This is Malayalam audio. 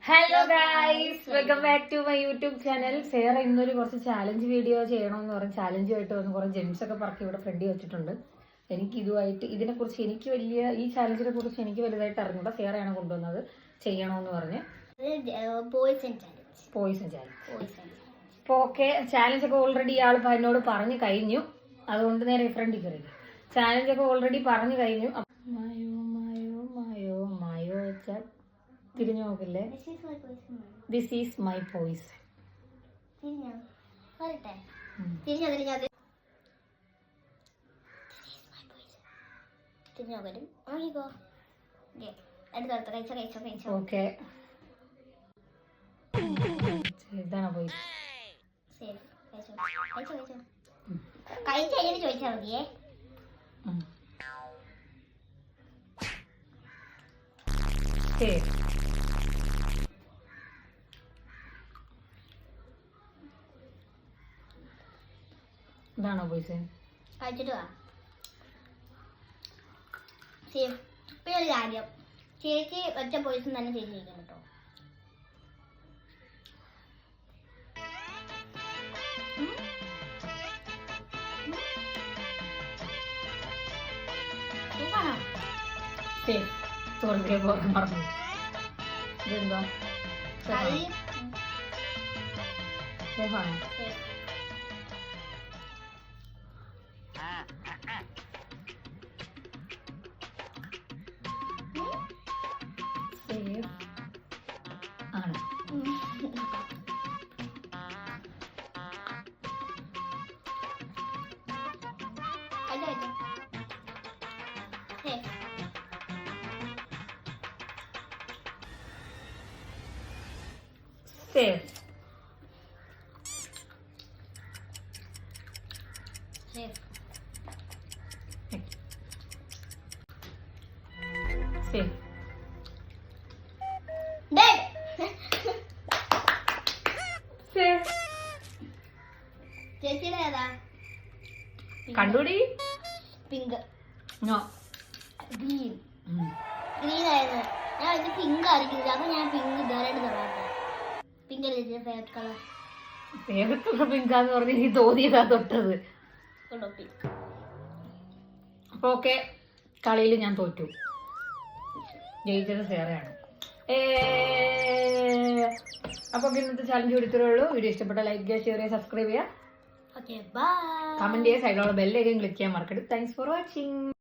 Hello guys, welcome back to my YouTube channel. സേറ ഇന്നൊരു കുറച്ച് ചാലഞ്ച് വീഡിയോ ചെയ്യണമെന്ന് പറഞ്ഞ് ചാലഞ്ചുമായിട്ട് വന്ന് കുറേ ജെംസ് ഒക്കെ പറക്കി ഇവിടെ ഫ്രണ്ടി വെച്ചിട്ടുണ്ട്. എനിക്ക് ഇതിനെക്കുറിച്ച് ഈ ചാലഞ്ചിനെ കുറിച്ച് എനിക്ക് വലുതായിട്ട് അറിഞ്ഞൂടാ. സേറയാണ് കൊണ്ടുവന്നത് ചെയ്യണമെന്ന് പറഞ്ഞ്. Poison challenge. അപ്പോൾ ഓക്കെ, ചാലഞ്ച് ഒക്കെ ഓൾറെഡി ഇയാൾ എന്നോട് പറഞ്ഞു കഴിഞ്ഞു. അതുകൊണ്ട് നേരെ ഫ്രണ്ടിൽ കയറി. ചാലഞ്ച് ഒക്കെ ഓൾറെഡി പറഞ്ഞു കഴിഞ്ഞു. മായോ മായോ മായോ മായോ വെച്ചാൽ തിരിഞ്ഞു നോക്കില്ലേ? This is my poise. Okay, ഇതാണ് പോയിസ്. ചോദിച്ചാൽ മതിയേ. ഇതാണോ പോയിസ്? കഴിച്ചിട്ട് വാ. ഒരു കാര്യം, ചേച്ചി ഒറ്റ പോയിസും തന്നെ ചേച്ചി കഴിക്കണം കേട്ടോ. മറന്നു. ഇതെന്താ? ആണ്. Safe. Safe. Safe. Dead. Safe. ചേച്ചിയുടെ ഏതാ? കണ്ടുപിടി. പിങ്ക്. നോ. ഗ്രീൻ. ഗ്രീൻ ആയിരുന്നു. ഞാൻ ഇത് പിങ്ക് ആയിരിക്കും. അപ്പൊ ഞാൻ പിങ്ക് ഇതായിട്ട് തൊടാട്ടെ. പിങ്ക് അല്ലേ ഫേവറേറ്റ് കളർ? ഫേവറേറ്റ് കളർ പിങ്കാന്ന് പറഞ്ഞ് എനിക്ക് തോന്നിയതാ തൊട്ടത്. അപ്പൊ ഓക്കെ, കളിയിൽ ഞാൻ തോറ്റു. ജയിച്ചത് സേറയാണ്. അപ്പൊ ഇന്നത്തെ ചാലഞ്ച് എടുത്തേ ഉള്ളൂ. വീഡിയോ ഇഷ്ടപ്പെട്ട ലൈക്ക് ചെയ്യുക, ഷെയർ ചെയ്യുക, സബ്സ്ക്രൈബ് ചെയ്യുക, കമന്റ് ചെയ്യുക, സൈഡിലുള്ള ബെല്ലൈക്കൻ ക്ലിക്ക് ചെയ്യാൻ മറക്കരുത്. Thanks for watching.